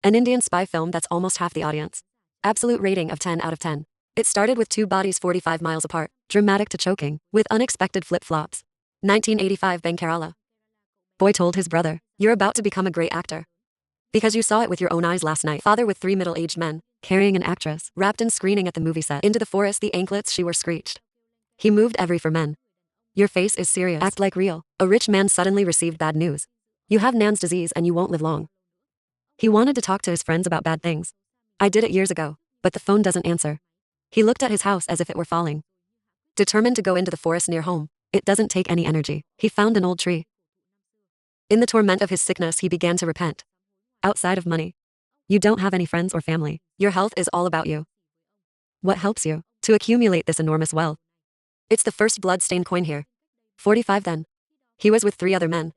An Indian spy film that's almost half the audience. Absolute rating of 10 out of 10. It started with two bodies 45 miles apart, dramatic to choking, with unexpected flip-flops. 1985 Bang Kerala. Boy told his brother, "You're about to become a great actor. Because you saw it with your own eyes last night." Father with three middle-aged men, carrying an actress, wrapped in screening at the movie set. Into the forest the anklets she wore screeched. He moved every for men. "Your face is serious. Act like real." A rich man suddenly received bad news. "You have Nan's disease and you won't live long." He wanted to talk to his friends about bad things. "I did it years ago, but the phone doesn't answer." He looked at his house as if it were falling. Determined to go into the forest near home, it doesn't take any energy. He found an old tree. In the torment of his sickness he began to repent. Outside of money, you don't have any friends or family. Your health is all about you. What helps you to accumulate this enormous wealth? It's the first blood-stained coin here. 45 then. He was with three other men,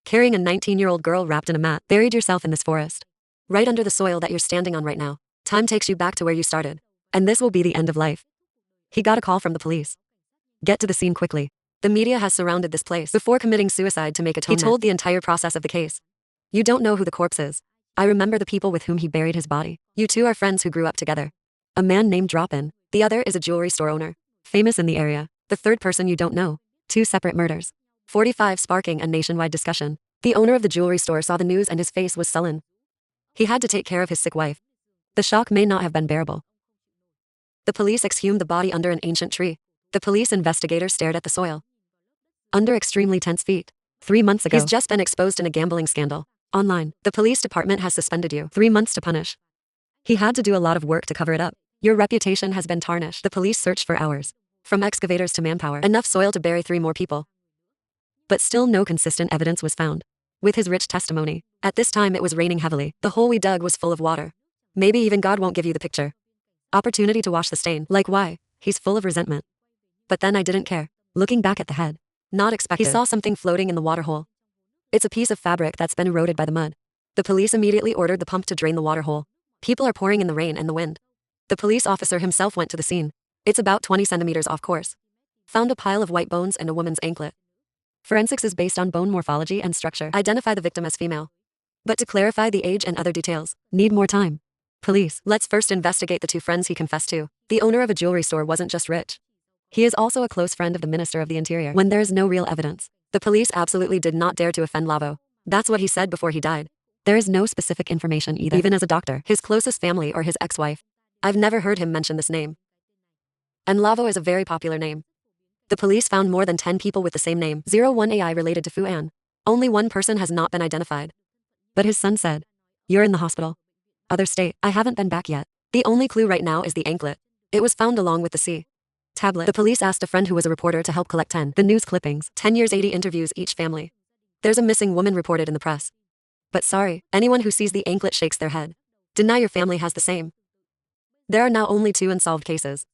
carrying a 19-year-old girl wrapped in a mat. Buried yourself in this forest, right under the soil that you're standing on right now. Time takes you back to where you started, and this will be the end of life. He got a call from the police. Get to the scene quickly. The media has surrounded this place before committing suicide to make atonement. He told the entire process of the case. You don't know who the corpse is. I remember the people with whom he buried his body. You two are friends who grew up together. A man named Drop-In. The other is a jewelry store owner, famous in the area. The third person you don't know. Two separate murders. 45 sparking a nationwide discussion. The owner of the jewelry store saw the news and his face was sullen. He had to take care of his sick wife. The shock may not have been bearable. The police exhumed the body under an ancient tree. The police investigator stared at the soil. Under extremely tense feet. 3 months ago, he's just been exposed in a gambling scandal. Online, the police department has suspended you. 3 months to punish. He had to do a lot of work to cover it up. Your reputation has been tarnished. The police searched for hours. From excavators to manpower. Enough soil to bury 3 more people. But still no consistent evidence was found. With his rich testimony, at this time it was raining heavily. The hole we dug was full of water. Maybe even God won't give you the picture. Opportunity to wash the stain. Like why? He's full of resentment. But then I didn't care. Looking back at the head. Not expected. He saw something floating in the water hole. It's a piece of fabric that's been eroded by the mud. The police immediately ordered the pump to drain the water hole. People are pouring in the rain and the wind. The police officer himself went to the scene. It's about 20 centimeters off course. Found a pile of white bones and a woman's anklet. Forensics is based on bone morphology and structure. Identify the victim as female. But to clarify the age and other details, need more time. Police, let's first investigate the 2 friends he confessed to. The owner of a jewelry store wasn't just rich. He is also a close friend of the Minister of the Interior. When there is no real evidence, the police absolutely did not dare to offend Lavo. That's what he said before he died. There is no specific information either. Even as a doctor, his closest family or his ex-wife. I've never heard him mention this name. And Lavo is a very popular name. The police found more than 10 people with the same name. 01 AI related to Fu An. Only one person has not been identified. But his son said, "You're in the hospital." Other state, "I haven't been back yet." The only clue right now is the anklet. It was found along with the C tablet. The police asked a friend who was a reporter to help collect the news clippings. 10 years 80 interviews each family. There's a missing woman reported in the press. But sorry, anyone who sees the anklet shakes their head. Deny your family has the same. There are now only 2 unsolved cases.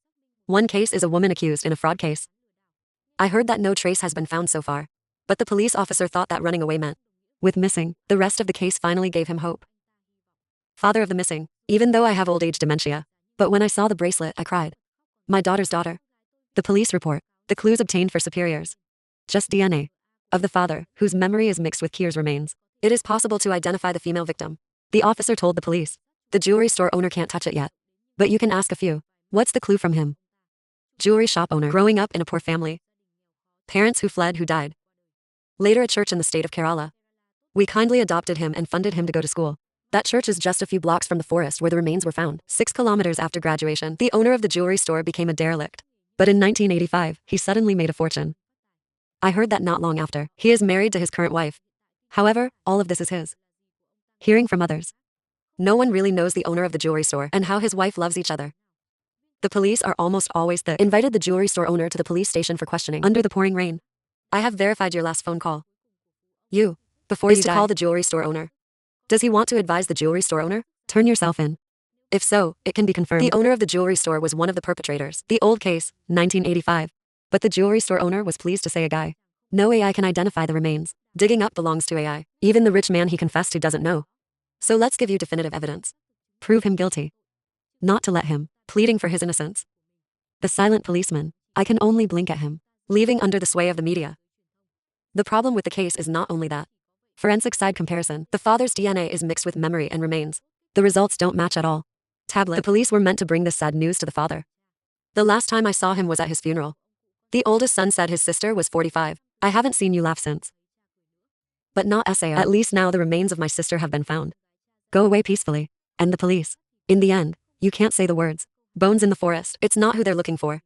One case is a woman accused in a fraud case. I heard that no trace has been found so far. But the police officer thought that running away meant. With missing, the rest of the case finally gave him hope. Father of the missing. Even though I have old age dementia. But when I saw the bracelet, I cried. My daughter's daughter. The police report. The clues obtained for superiors. Just DNA. Of the father, whose memory is mixed with Kier's remains. It is possible to identify the female victim. The officer told the police. The jewelry store owner can't touch it yet. But you can ask a few. What's the clue from him? Jewelry shop owner. Growing up in a poor family. Parents who fled who died. Later a church in the state of Kerala. We kindly adopted him and funded him to go to school. That church is just a few blocks from the forest where the remains were found. 6 kilometers after graduation, the owner of the jewelry store became a derelict. But in 1985, he suddenly made a fortune. I heard that not long after, he is married to his current wife. However, all of this is his. Hearing from others. No one really knows the owner of the jewelry store and how his wife loves each other. The police are almost always thick. Invited the jewelry store owner to the police station for questioning. Under the pouring rain. I have verified your last phone call. You, before you die, call the jewelry store owner. Does he want to advise the jewelry store owner? Turn yourself in. If so, it can be confirmed. The owner of the jewelry store was one of the perpetrators. The old case, 1985. But the jewelry store owner was pleased to say a guy. No AI can identify the remains. Digging up belongs to AI. Even the rich man he confessed to doesn't know. So let's give you definitive evidence. Prove him guilty. Not to let him, pleading for his innocence. The silent policeman. I can only blink at him. Leaving under the sway of the media. The problem with the case is not only that. Forensic side comparison. The father's DNA is mixed with memory and remains. The results don't match at all. Tablet. The police were meant to bring this sad news to the father. The last time I saw him was at his funeral. The oldest son said his sister was 45. I haven't seen you laugh since. But not SAO. At least now the remains of my sister have been found. Go away peacefully. And the police. In the end, you can't say the words. Bones in the forest. It's not who they're looking for.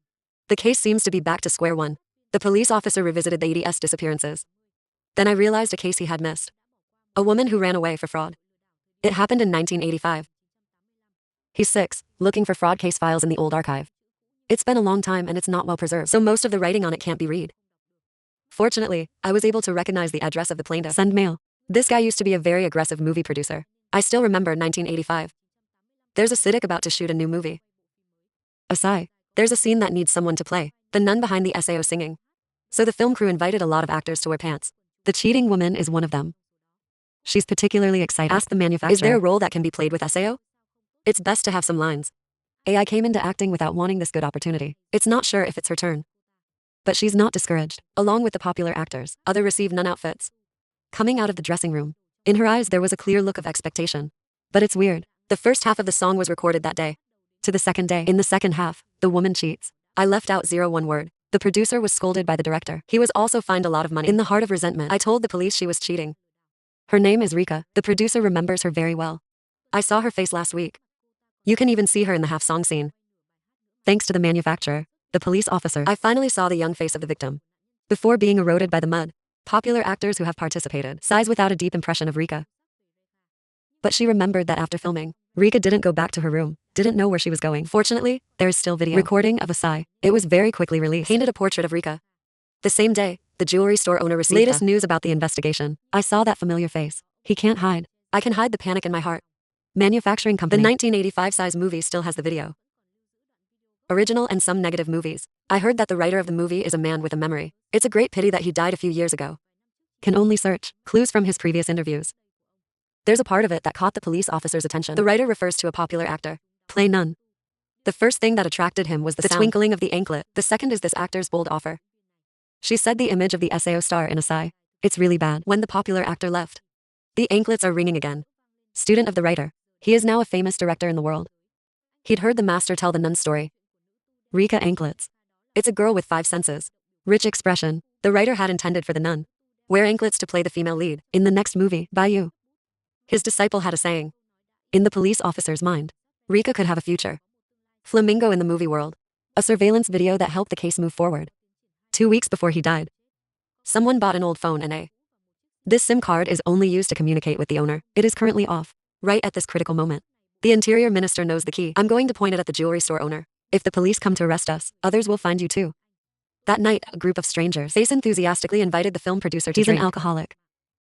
The case seems to be back to square one. The police officer revisited the 80s disappearances. Then I realized a case he had missed. A woman who ran away for fraud. It happened in 1985. He's 6, looking for fraud case files in the old archive. It's been a long time and it's not well preserved, so most of the writing on it can't be read. Fortunately, I was able to recognize the address of the plaintiff. Send mail. This guy used to be a very aggressive movie producer. I still remember 1985. There's a Siddiq about to shoot a new movie. A sigh. There's a scene that needs someone to play the nun behind the SAO singing. So the film crew invited a lot of actors to wear pants. The cheating woman is one of them. She's particularly excited. Ask the manufacturer. Is there a role that can be played with SAO? It's best to have some lines. AI came into acting without wanting this good opportunity. It's not sure if it's her turn. But she's not discouraged. Along with the popular actors, other received nun outfits. Coming out of the dressing room. In her eyes there was a clear look of expectation. But it's weird. The first half of the song was recorded that day. To the second day. In the second half, the woman cheats. I left out 01 word. The producer was scolded by the director. He was also fined a lot of money. In the heart of resentment, I told the police she was cheating. Her name is Rekha. The producer remembers her very well. I saw her face last week. You can even see her in the half-song scene. Thanks to the manufacturer, the police officer, I finally saw the young face of the victim. Before being eroded by the mud, popular actors who have participated sighs without a deep impression of Rekha. But she remembered that after filming, Rekha didn't go back to her room, didn't know where she was going. Fortunately, there is still video recording of a sigh. It was very quickly released. Painted a portrait of Rekha. The same day, the jewelry store owner received latest news about the investigation. I saw that familiar face. He can't hide. I can hide the panic in my heart. Manufacturing company. The 1985 size movie still has the video. Original and some negative movies. I heard that the writer of the movie is a man with a memory. It's a great pity that he died a few years ago. Can only search clues from his previous interviews. There's a part of it that caught the police officer's attention. The writer refers to a popular actor. Play none. The first thing that attracted him was the twinkling of the anklet. The second is this actor's bold offer. She said the image of the SAO star in a sigh. It's really bad. When the popular actor left, the anklets are ringing again. Student of the writer. He is now a famous director in the world. He'd heard the master tell the nun story. Rekha anklets. It's a girl with 5 senses. Rich expression. The writer had intended for the nun. Wear anklets to play the female lead. In the next movie, Bayou. His disciple had a saying. In the police officer's mind, Rekha could have a future. Flamingo in the movie world. A surveillance video that helped the case move forward. 2 weeks before he died, someone bought an old phone and this SIM card is only used to communicate with the owner. It is currently off. Right at this critical moment. The interior minister knows the key. I'm going to point it at the jewelry store owner. If the police come to arrest us, others will find you too. That night, a group of strangers face enthusiastically invited the film producer to drink. He's an alcoholic.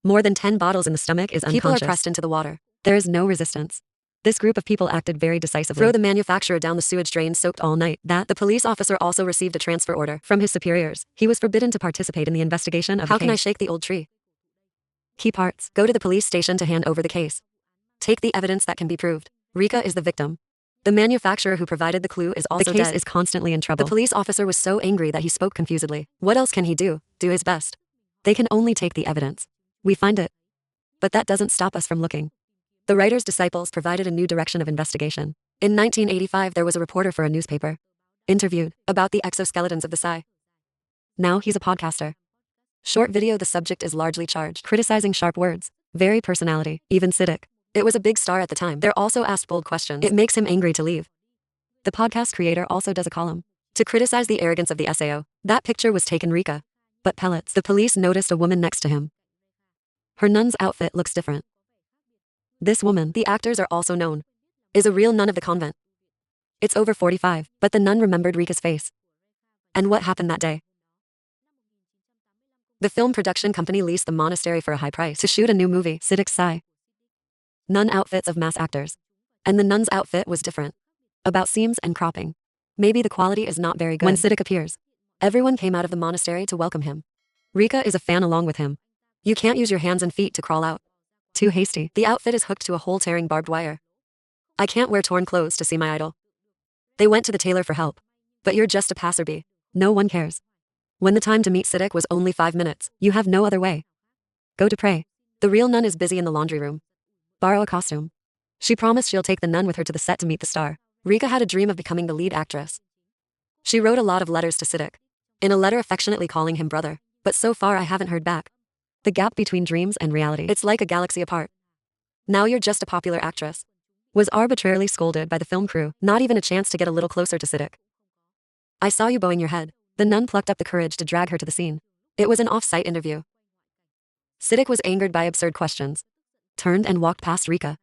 More than 10 bottles in the stomach is unconscious. People are pressed into the water. There is no resistance. This group of people acted very decisively. Throw the manufacturer down the sewage drain soaked all night. The police officer also received a transfer order from his superiors. He was forbidden to participate in the investigation of the case. How can I shake the old tree? Key parts. Go to the police station to hand over the case. Take the evidence that can be proved. Rekha is the victim. The manufacturer who provided the clue is also dead. The case is constantly in trouble. The police officer was so angry that he spoke confusedly. What else can he do? Do his best. They can only take the evidence. We find it. But that doesn't stop us from looking. The writer's disciples provided a new direction of investigation. In 1985, there was a reporter for a newspaper. Interviewed about the exoskeletons of the Psy. Now he's a podcaster. Short video. The subject is largely charged, criticizing sharp words, very personality, even Siddiq. It was a big star at the time. They're also asked bold questions. It makes him angry to leave. The podcast creator also does a column to criticize the arrogance of the SAO. That picture was taken Rekha. But pellets. The police noticed a woman next to him. Her nun's outfit looks different. This woman, the actors are also known, is a real nun of the convent. It's over 45, but the nun remembered Rekha's face. And what happened that day? The film production company leased the monastery for a high price to shoot a new movie, Siddiq's Sigh. Nun outfits of mass actors. And the nun's outfit was different. About seams and cropping. Maybe the quality is not very good. When Siddiq appears, everyone came out of the monastery to welcome him. Rekha is a fan along with him. You can't use your hands and feet to crawl out. Too hasty. The outfit is hooked to a hole tearing barbed wire. I can't wear torn clothes to see my idol. They went to the tailor for help. But you're just a passerby. No one cares. When the time to meet Siddiq was only 5 minutes, you have no other way. Go to pray. The real nun is busy in the laundry room. Borrow a costume. She promised she'll take the nun with her to the set to meet the star. Rekha had a dream of becoming the lead actress. She wrote a lot of letters to Siddiq. In a letter affectionately calling him brother, but so far I haven't heard back. The gap between dreams and reality. It's like a galaxy apart. Now you're just a popular actress. Was arbitrarily scolded by the film crew, not even a chance to get a little closer to Siddiq. I saw you bowing your head. The nun plucked up the courage to drag her to the scene. It was an off-site interview. Siddiq was angered by absurd questions. Turned and walked past Rekha.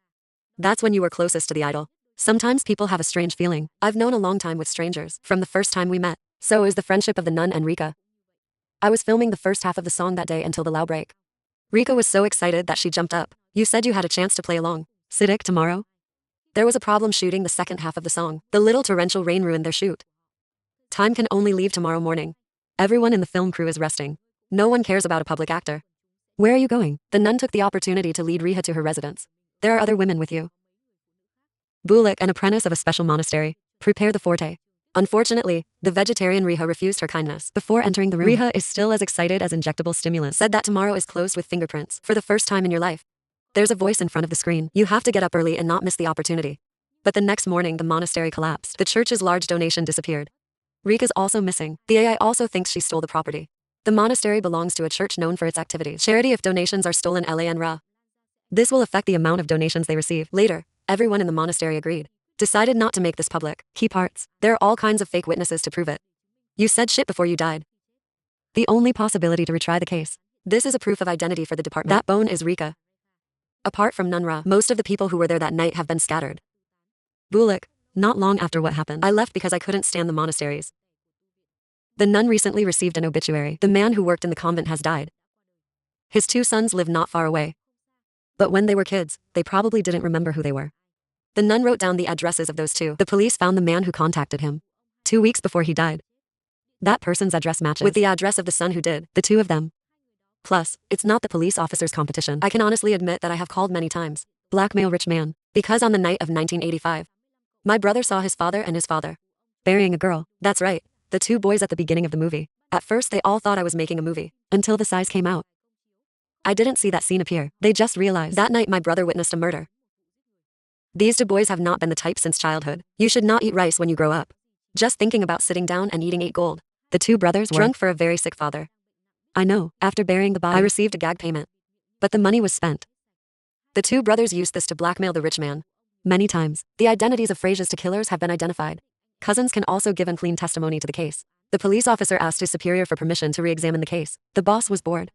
That's when you were closest to the idol. Sometimes people have a strange feeling. I've known a long time with strangers, from the first time we met. So is the friendship of the nun and Rekha. I was filming the first half of the song that day until the loud break. Rekha was so excited that she jumped up. You said you had a chance to play along. Siddiq, tomorrow? There was a problem shooting the second half of the song. The little torrential rain ruined their shoot. Time can only leave tomorrow morning. Everyone in the film crew is resting. No one cares about a public actor. Where are you going? The nun took the opportunity to lead Rekha to her residence. There are other women with you. Bulik, an apprentice of a special monastery. Prepare the forte. Unfortunately, the vegetarian Rekha refused her kindness. Before entering the room, Rekha is still as excited as injectable stimulants. Said that tomorrow is closed with fingerprints. For the first time in your life. There's a voice in front of the screen. You have to get up early and not miss the opportunity. But the next morning the monastery collapsed. The church's large donation disappeared. Rekha's also missing. The AI also thinks she stole the property. The monastery belongs to a church known for its activities. Charity if donations are stolen LAN. This will affect the amount of donations they receive. Later, everyone in the monastery agreed. Decided not to make this public. Key parts. There are all kinds of fake witnesses to prove it. You said shit before you died. The only possibility to retry the case. This is a proof of identity for the department. That bone is Rekha. Apart from Nunra, most of the people who were there that night have been scattered. Bulik, not long after what happened, I left because I couldn't stand the monasteries. The nun recently received an obituary. The man who worked in the convent has died. His 2 sons live not far away. But when they were kids, they probably didn't remember who they were. The nun wrote down the addresses of those 2. The police found the man who contacted him 2 weeks before he died. That person's address matches with the address of the son who did, the 2 of them. Plus, it's not the police officer's competition. I can honestly admit that I have called many times. Blackmail rich man. Because on the night of 1985, my brother saw his father and his father burying a girl. That's right, the 2 boys at the beginning of the movie. At first they all thought I was making a movie, until the size came out. I didn't see that scene appear. They just realized that night my brother witnessed a murder. These 2 boys have not been the type since childhood. You should not eat rice when you grow up. Just thinking about sitting down and eating 8 gold. The 2 brothers were drunk for a very sick father. I know, after burying the body, I received a gag payment. But the money was spent. The 2 brothers used this to blackmail the rich man. Many times, the identities of Frasia's 2 killers have been identified. Cousins can also give unclean testimony to the case. The police officer asked his superior for permission to re-examine the case. The boss was bored.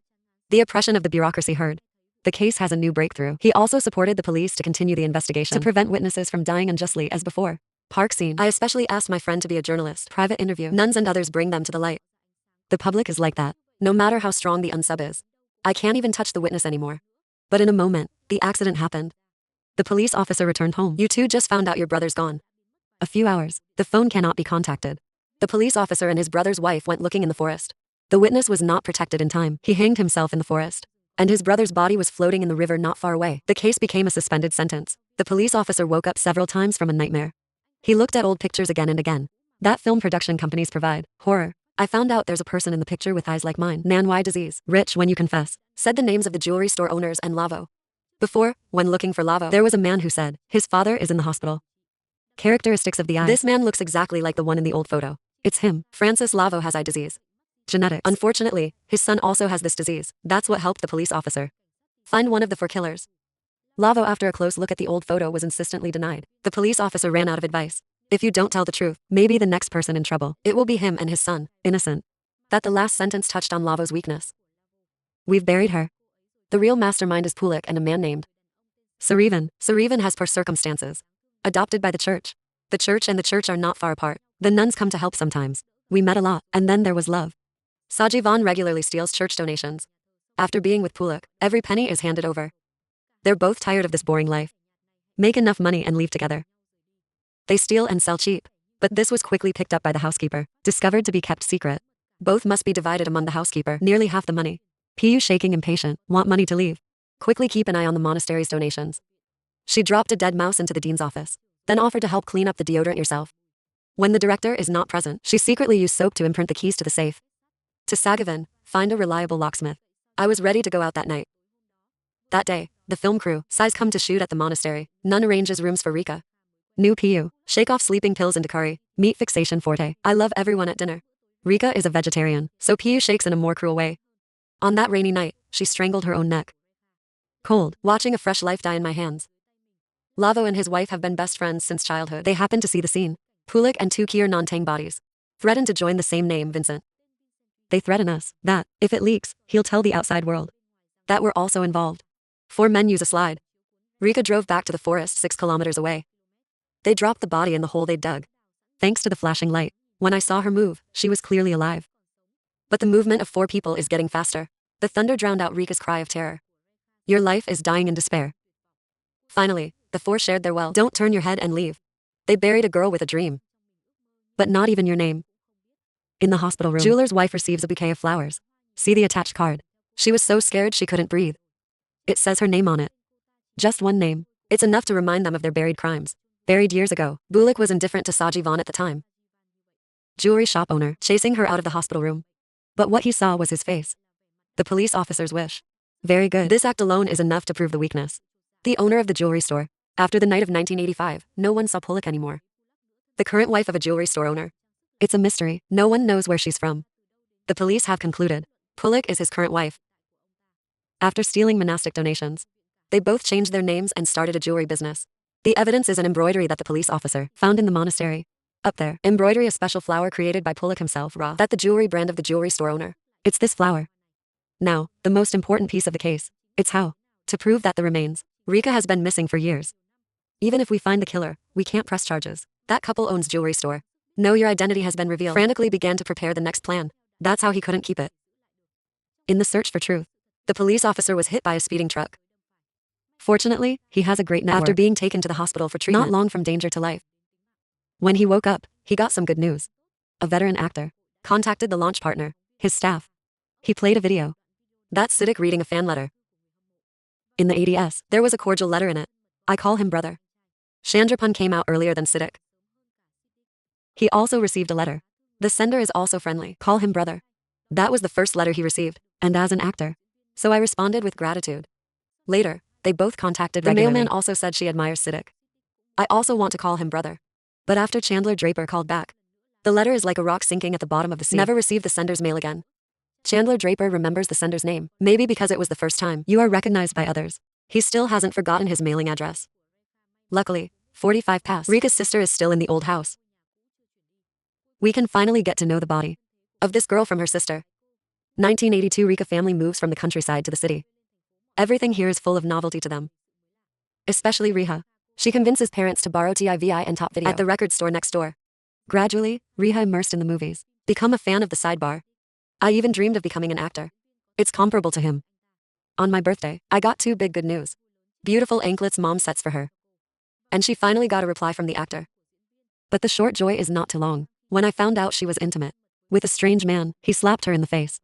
The oppression of the bureaucracy heard. The case has a new breakthrough. He also supported the police to continue the investigation to prevent witnesses from dying unjustly as before. Park scene. I especially asked my friend to be a journalist. Private interview. Nuns and others bring them to the light. The public is like that. No matter how strong the unsub is. I can't even touch the witness anymore. But in a moment, the accident happened. The police officer returned home. You 2 just found out your brother's gone. A few hours. The phone cannot be contacted. The police officer and his brother's wife went looking in the forest. The witness was not protected in time. He hanged himself in the forest. And his brother's body was floating in the river not far away. The case became a suspended sentence. The police officer woke up several times from a nightmare. He looked at old pictures again and again. That film production companies provide. Horror. I found out there's a person in the picture with eyes like mine. Nan-Y disease. Rich when you confess. Said the names of the jewelry store owners and Lavo. Before, when looking for Lavo, there was a man who said, his father is in the hospital. Characteristics of the eye. This man looks exactly like the one in the old photo. It's him. Francis Lavo has eye disease. Genetics. Unfortunately, his son also has this disease. That's what helped the police officer find one of the 4 killers. Lavo, after a close look at the old photo, was insistently denied. The police officer ran out of advice. If you don't tell the truth, maybe the next person in trouble, it will be him and his son, innocent. That the last sentence touched on Lavo's weakness. We've buried her. The real mastermind is Pulik and a man named Sarivan. Sarivan has poor circumstances. Adopted by the church. The church and the church are not far apart. The nuns come to help sometimes. We met a lot, and then there was love. Sajivan regularly steals church donations. After being with Pulik, every penny is handed over. They're both tired of this boring life. Make enough money and leave together. They steal and sell cheap. But this was quickly picked up by the housekeeper, discovered to be kept secret. Both must be divided among the housekeeper, nearly half the money. Pu shaking impatient, want money to leave. Quickly keep an eye on the monastery's donations. She dropped a dead mouse into the dean's office, then offered to help clean up the deodorant yourself. When the director is not present, she secretly used soap to imprint the keys to the safe. To Sagavan, find a reliable locksmith. I was ready to go out that night. That day, the film crew, Sais come to shoot at the monastery. Nun arranges rooms for Rika. New PU, shake off sleeping pills into curry, meat fixation forte. I love everyone at dinner. Rika is a vegetarian, so PU shakes in a more cruel way. On that rainy night, she strangled her own neck. Cold, watching a fresh life die in my hands. Lavo and his wife have been best friends since childhood. They happened to see the scene. Pulik and two Kier non-Tang bodies. Threatened to join the same name, Vincent. They threaten us, that, if it leaks, he'll tell the outside world. That we're also involved. 4 men use a slide. Rika drove back to the forest 6 kilometers away. They dropped the body in the hole they'd dug. Thanks to the flashing light, when I saw her move, she was clearly alive. But the movement of 4 people is getting faster. The thunder drowned out Rika's cry of terror. Your life is dying in despair. Finally, the 4 shared their well. Don't turn your head and leave. They buried a girl with a dream. But not even your name. In the hospital room, jeweler's wife receives a bouquet of flowers. See the attached card. She was so scared she couldn't breathe. It says her name on it. Just one name. It's enough to remind them of their buried crimes. Buried years ago, Bulik was indifferent to Sajivan at the time. Jewelry shop owner, chasing her out of the hospital room. But what he saw was his face. The police officer's wish. Very good. This act alone is enough to prove the weakness. The owner of the jewelry store. After the night of 1985, no one saw Pulik anymore. The current wife of a jewelry store owner. It's a mystery. No one knows where she's from. The police have concluded. Pulik is his current wife. After stealing monastic donations, they both changed their names and started a jewelry business. The evidence is an embroidery that the police officer found in the monastery. Up there, embroidery a special flower created by Pulik himself, that the jewelry brand of the jewelry store owner. It's this flower. Now, the most important piece of the case. It's how to prove that the remains. Rika has been missing for years. Even if we find the killer, we can't press charges. That couple owns jewelry store. Know your identity has been revealed. Frantically began to prepare the next plan. That's how he couldn't keep it. In the search for truth, the police officer was hit by a speeding truck. Fortunately, he has a great network. After being taken to the hospital for treatment, not long from danger to life. When he woke up, he got some good news. A veteran actor contacted the launch partner, his staff. He played a video. That's Siddiq reading a fan letter. In the ADS, there was a cordial letter in it. I call him brother. Chandrapun came out earlier than Siddiq. He also received a letter. The sender is also friendly. Call him brother. That was the first letter he received, and as an actor. So I responded with gratitude. Later, they both contacted regularly. The mailman also said she admires Siddiq. I also want to call him brother. But after Chandler Draper called back, the letter is like a rock sinking at the bottom of the sea. Never received the sender's mail again. Chandler Draper remembers the sender's name, maybe because it was the first time you are recognized by others. He still hasn't forgotten his mailing address. Luckily, 45 past. Rika's sister is still in the old house. We can finally get to know the body of this girl from her sister. 1982 Rika family moves from the countryside to the city. Everything here is full of novelty to them. Especially Riha. She convinces parents to borrow TIVI and Top Video at the record store next door. Gradually, Riha immersed in the movies. Become a fan of the sidebar. I even dreamed of becoming an actor. It's comparable to him. On my birthday, I got 2 big good news. Beautiful anklets mom sets for her. And she finally got a reply from the actor. But the short joy is not too long. When I found out she was intimate with a strange man, he slapped her in the face.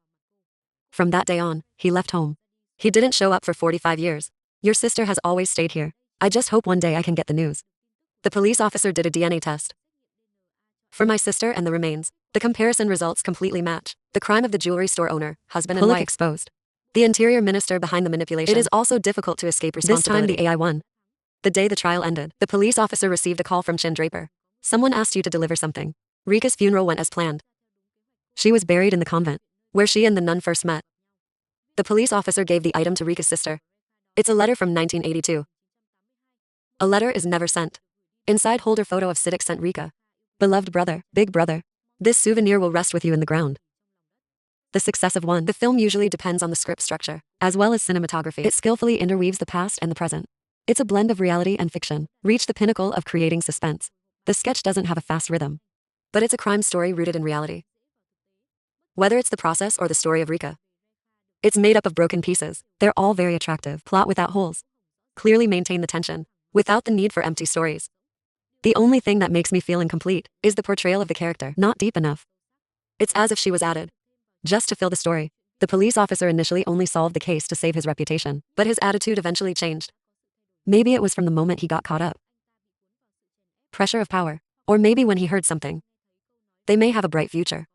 From that day on, he left home. He didn't show up for 45 years. Your sister has always stayed here. I just hope one day I can get the news. The police officer did a DNA test for my sister and the remains. The comparison results completely match. The crime of the jewelry store owner, husband and wife exposed. The interior minister behind the manipulation. It is also difficult to escape responsibility. This time the AI won. The day the trial ended, the police officer received a call from Chin Draper. Someone asked you to deliver something. Rika's funeral went as planned. She was buried in the convent, where she and the nun first met. The police officer gave the item to Rika's sister. It's a letter from 1982. A letter is never sent. Inside holder photo of Siddiq sent Rika. Beloved brother, big brother. This souvenir will rest with you in the ground. The success of one. The film usually depends on the script structure, as well as cinematography. It skillfully interweaves the past and the present. It's a blend of reality and fiction. Reach the pinnacle of creating suspense. The sketch doesn't have a fast rhythm, but it's a crime story rooted in reality. Whether it's the process or the story of Rika, it's made up of broken pieces. They're all very attractive. Plot without holes. Clearly maintain the tension, without the need for empty stories. The only thing that makes me feel incomplete is the portrayal of the character. Not deep enough. It's as if she was added just to fill the story. The police officer initially only solved the case to save his reputation, but his attitude eventually changed. Maybe it was from the moment he got caught up. Pressure of power. Or maybe when he heard something. They may have a bright future.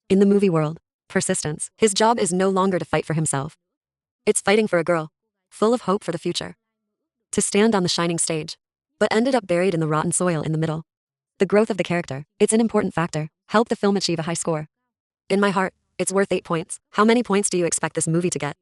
In the movie world, persistence. His job is no longer to fight for himself. It's fighting for a girl. full of hope for the future. To stand on the shining stage, but ended up buried in the rotten soil in the middle. The growth of the character, it's an important factor, helped the film achieve a high score. In my heart, it's worth 8 points. How many points do you expect this movie to get?